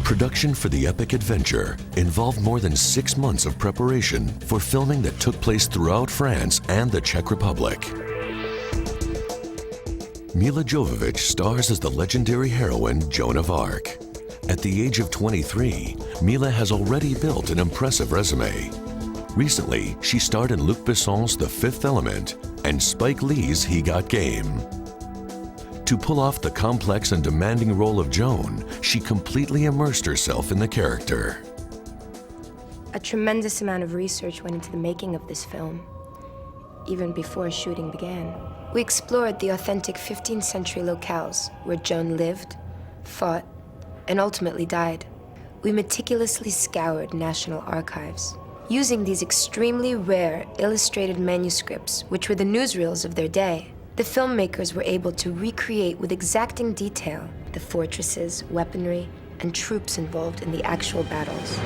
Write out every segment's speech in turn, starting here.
Production for the epic adventure involved more than 6 months of preparation for filming that took place throughout France and the Czech Republic. Mila Jovovich stars as the legendary heroine Joan of Arc. At the age of 23, Mila has already built an impressive resume. Recently, she starred in Luca Besson's The Fifth Element and Spike Lee's He Got Game. To pull off the complex and demanding role of Joan, she completely immersed herself in the character. A tremendous amount of research went into the making of this film, even before shooting began. We explored the authentic 15th century locales where Joan lived, fought, and ultimately died. We meticulously scoured national archives, using these extremely rare illustrated manuscripts, which were the newsreels of their day. The filmmakers were able to recreate with exacting detail the fortresses, weaponry, and troops involved in the actual battles.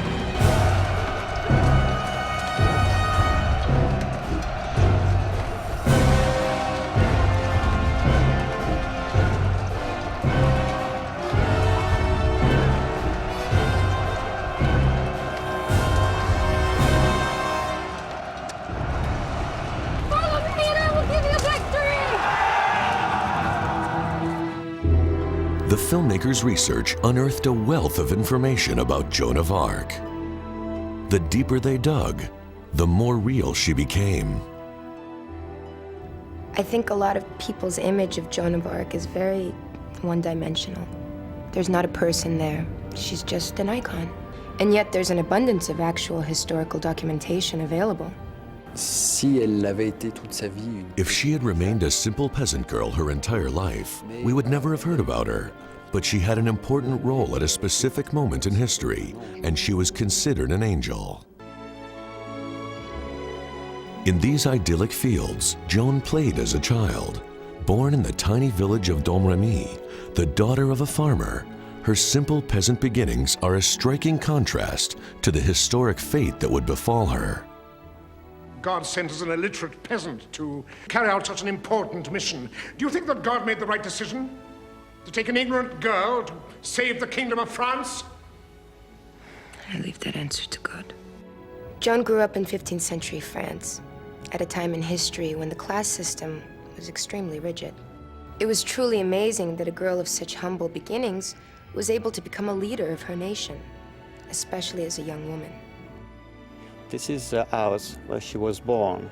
The filmmakers' research unearthed a wealth of information about Joan of Arc. The deeper they dug, the more real she became. I think a lot of people's image of Joan of Arc is very one-dimensional. There's not a person there. She's just an icon. And yet there's an abundance of actual historical documentation available. If she had remained a simple peasant girl her entire life, we would never have heard about her. But she had an important role at a specific moment in history, and she was considered an angel. In these idyllic fields, Joan played as a child. Born in the tiny village of Domremy, the daughter of a farmer, her simple peasant beginnings are a striking contrast to the historic fate that would befall her. God sent as an illiterate peasant to carry out such an important mission. Do you think that God made the right decision? To take an ignorant girl to save the kingdom of France? I leave that answer to God. Joan grew up in 15th century France, at a time in history when the class system was extremely rigid. It was truly amazing that a girl of such humble beginnings was able to become a leader of her nation, especially as a young woman. This is the house where she was born.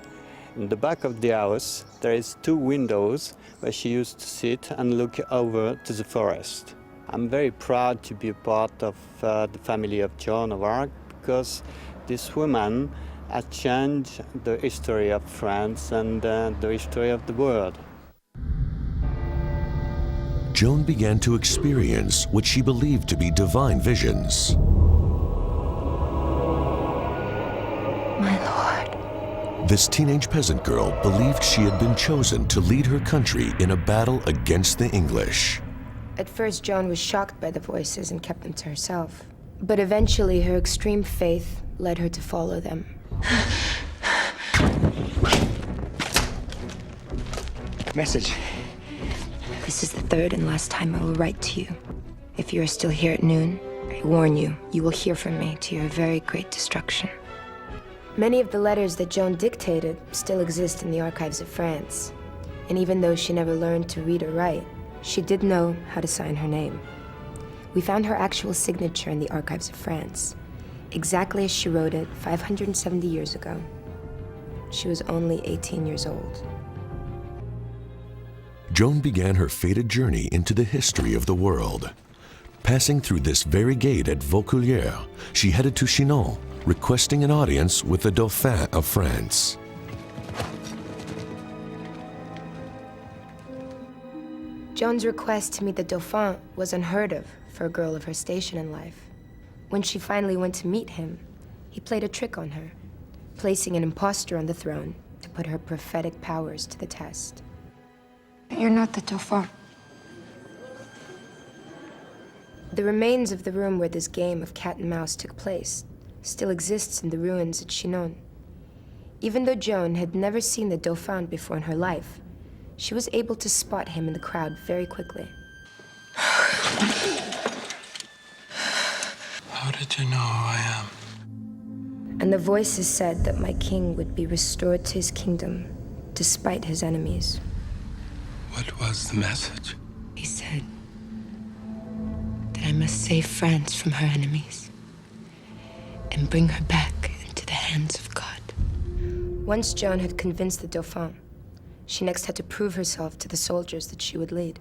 In the back of the house, there is 2 windows where she used to sit and look over to the forest. I'm very proud to be a part of the family of Joan of Arc because this woman has changed the history of France and the history of the world. Joan began to experience what she believed to be divine visions. My Lord. This teenage peasant girl believed she had been chosen to lead her country in a battle against the English. At first, Joan was shocked by the voices and kept them to herself. But eventually, her extreme faith led her to follow them. Message. This is the 3rd and last time I will write to you. If you are still here at noon, I warn you, you will hear from me to your very great destruction. Many of the letters that Joan dictated still exist in the archives of France. And even though she never learned to read or write, she did know how to sign her name. We found her actual signature in the archives of France, exactly as she wrote it 570 years ago. She was only 18 years old. Joan began her fated journey into the history of the world. Passing through this very gate at Vaucouleurs, she headed to Chinon, requesting an audience with the Dauphin of France. Joan's request to meet the Dauphin was unheard of for a girl of her station in life. When she finally went to meet him, he played a trick on her, placing an impostor on the throne to put her prophetic powers to the test. You're not the Dauphin. The remains of the room where this game of cat and mouse took place still exists in the ruins at Chinon. Even though Joan had never seen the Dauphin before in her life, she was able to spot him in the crowd very quickly. did you know who I am? And the voices said that my king would be restored to his kingdom, despite his enemies. What was the message? He said that I must save France from her enemies and bring her back into the hands of God. Once Joan had convinced the Dauphin, she next had to prove herself to the soldiers that she would lead.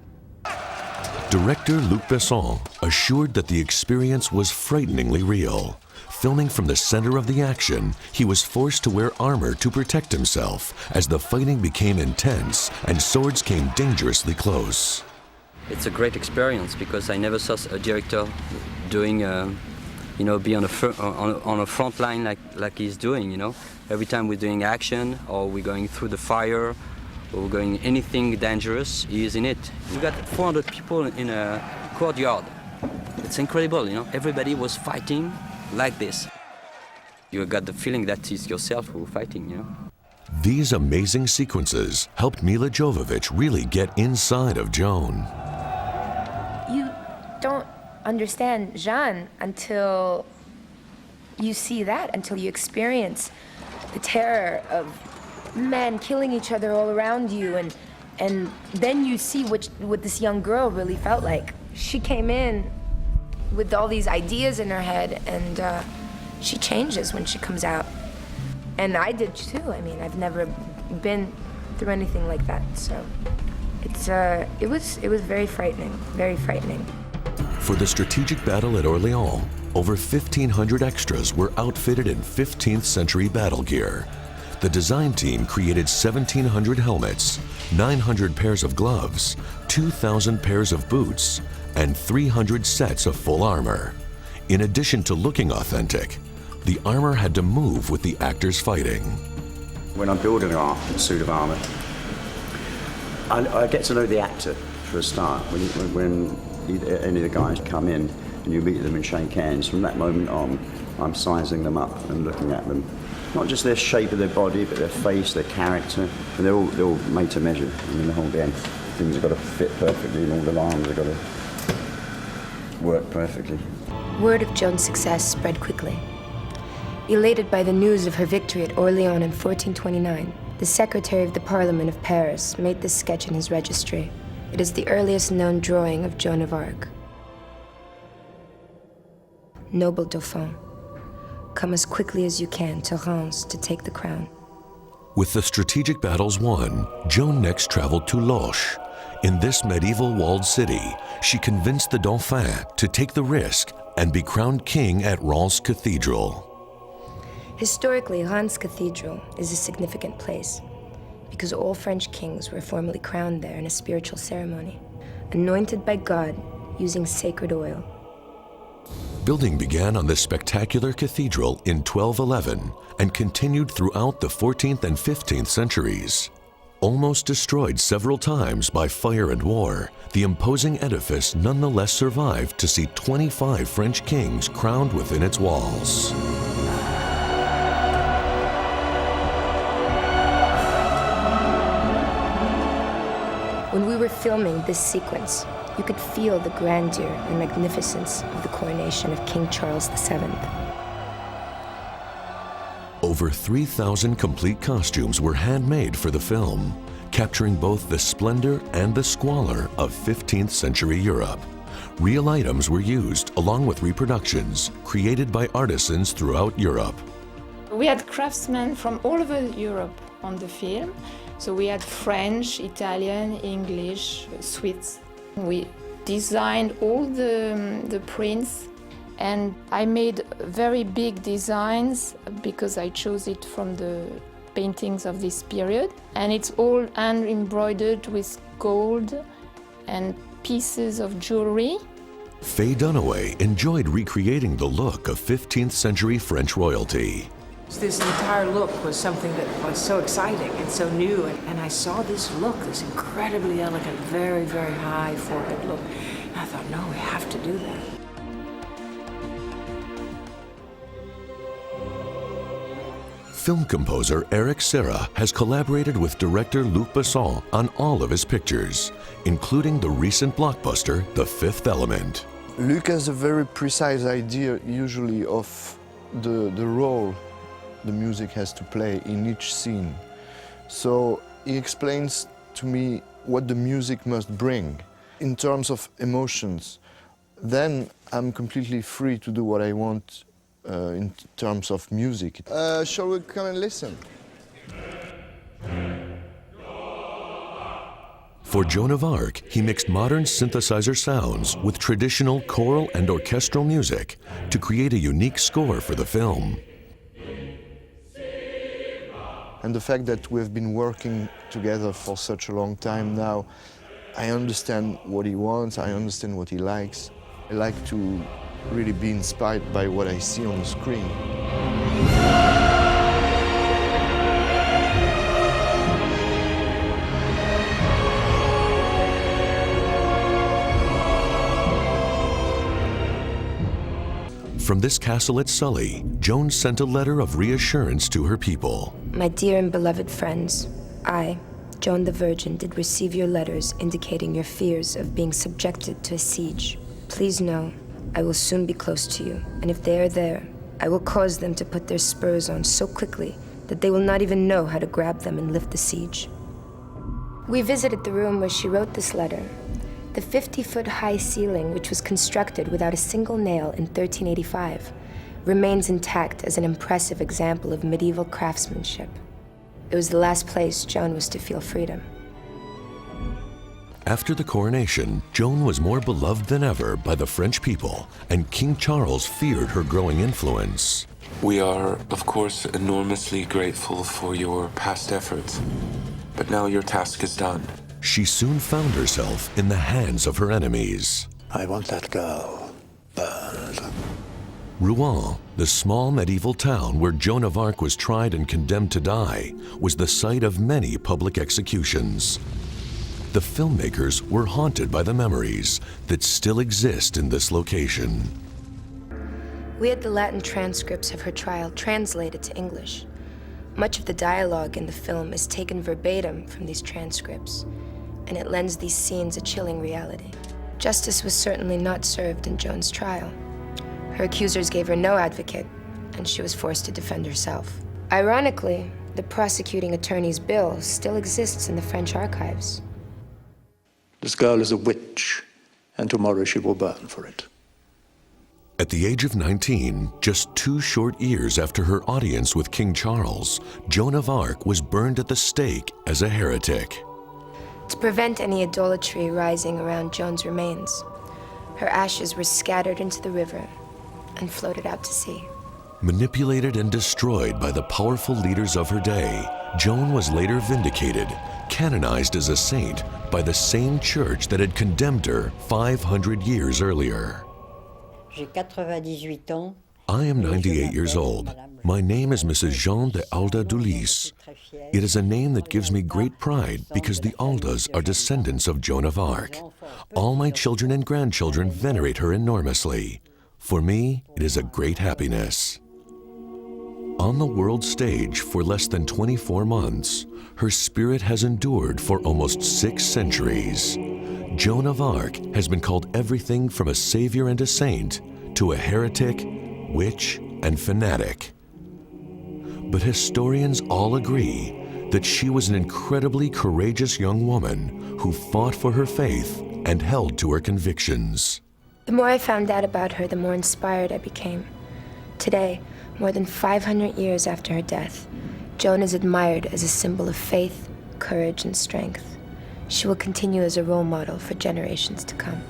Director Luca Bessona assured that the experience was frighteningly real. Filming from the center of the action, he was forced to wear armor to protect himself as the fighting became intense and swords came dangerously close. It's a great experience because I never saw a director doing, be on a front line like he's doing, Every time we're doing action or we're going through the fire or we're going anything dangerous, he is in it. We got 400 people in a courtyard. It's incredible, Everybody was fighting like this. You got the feeling that it's yourself who fighting, These amazing sequences helped Mila Jovovich really get inside of Joan. You don't understand Jeanne until you see that, until you experience the terror of men killing each other all around you, and then you see what this young girl really felt like. She came in with all these ideas in her head, and she changes when she comes out. And I did too. I mean, I've never been through anything like that, so it was very frightening, very frightening. For the strategic battle at Orléans, over 1,500 extras were outfitted in 15th century battle gear. The design team created 1,700 helmets, 900 pairs of gloves, 2,000 pairs of boots, and 300 sets of full armor. In addition to looking authentic, the armor had to move with the actors fighting. When I'm building a suit of armor, I get to know the actor for a start. When any of the guys come in and you meet them and shake hands, from that moment on, I'm sizing them up and looking at them. Not just their shape of their body, but their face, their character, and they're all made to measure. I mean, the whole damn things have got to fit perfectly, and all the lines have got to work perfectly. Word of Joan's success spread quickly. Elated by the news of her victory at Orléans in 1429, the Secretary of the Parliament of Paris made this sketch in his registry. It is the earliest known drawing of Joan of Arc. Noble Dauphin, come as quickly as you can to Reims to take the crown. With the strategic battles won, Joan next traveled to Loches. In this medieval walled city, she convinced the Dauphin to take the risk and be crowned king at Reims Cathedral. Historically, Reims Cathedral is a significant place because all French kings were formally crowned there in a spiritual ceremony, anointed by God using sacred oil. Building began on this spectacular cathedral in 1211 and continued throughout the 14th and 15th centuries. Almost destroyed several times by fire and war, the imposing edifice nonetheless survived to see 25 French kings crowned within its walls. When we were filming this sequence, you could feel the grandeur and magnificence of the coronation of King Charles VII. Over 3,000 complete costumes were handmade for the film, capturing both the splendor and the squalor of 15th century Europe. Real items were used along with reproductions created by artisans throughout Europe. We had craftsmen from all over Europe on the film. So we had French, Italian, English, Swiss. We designed all the prints, and I made very big designs because I chose it from the paintings of this period. And it's all hand embroidered with gold and pieces of jewelry. Faye Dunaway enjoyed recreating the look of 15th century French royalty. This entire look was something that was so exciting and so new, and I saw this look, this incredibly elegant, very, very high forehead look, and I thought, no, we have to do that. Film composer Eric Serra has collaborated with director Luc Besson on all of his pictures, including the recent blockbuster The Fifth Element. Luke has a very precise idea usually of the role the music has to play in each scene. So he explains to me what the music must bring in terms of emotions. Then I'm completely free to do what I want in terms of music. Shall we come and listen? For Joan of Arc, he mixed modern synthesizer sounds with traditional choral and orchestral music to create a unique score for the film. And the fact that we've been working together for such a long time now, I understand what he wants, I understand what he likes. I like to really be inspired by what I see on the screen. From this castle at Sully, Joan sent a letter of reassurance to her people. My dear and beloved friends, I, Joan the Virgin, did receive your letters indicating your fears of being subjected to a siege. Please know, I will soon be close to you, and if they are there, I will cause them to put their spurs on so quickly that they will not even know how to grab them and lift the siege. We visited the room where she wrote this letter. The 50-foot-high ceiling, which was constructed without a single nail in 1385, remains intact as an impressive example of medieval craftsmanship. It was the last place Joan was to feel freedom. After the coronation, Joan was more beloved than ever by the French people, and King Charles feared her growing influence. We are, of course, enormously grateful for your past efforts, but now your task is done. She soon found herself in the hands of her enemies. I want that girl burned. Rouen, the small medieval town where Joan of Arc was tried and condemned to die, was the site of many public executions. The filmmakers were haunted by the memories that still exist in this location. We had the Latin transcripts of her trial translated to English. Much of the dialogue in the film is taken verbatim from these transcripts, and it lends these scenes a chilling reality. Justice was certainly not served in Joan's trial. Her accusers gave her no advocate, and she was forced to defend herself. Ironically, the prosecuting attorney's bill still exists in the French archives. This girl is a witch, and tomorrow she will burn for it. At the age of 19, just 2 short years after her audience with King Charles, Joan of Arc was burned at the stake as a heretic. To prevent any idolatry rising around Joan's remains, her ashes were scattered into the river and floated out to sea. Manipulated and destroyed by the powerful leaders of her day, Joan was later vindicated, canonized as a saint by the same church that had condemned her 500 years earlier. I am 98 years old. My name is Mrs. Jean de Alda Dulis. It is a name that gives me great pride because the Aldas are descendants of Joan of Arc. All my children and grandchildren venerate her enormously. For me, it is a great happiness. On the world stage for less than 24 months, her spirit has endured for almost 6 centuries. Joan of Arc has been called everything from a savior and a saint to a heretic, witch, and fanatic. But historians all agree that she was an incredibly courageous young woman who fought for her faith and held to her convictions. The more I found out about her, the more inspired I became. Today, more than 500 years after her death, Joan is admired as a symbol of faith, courage, and strength. She will continue as a role model for generations to come.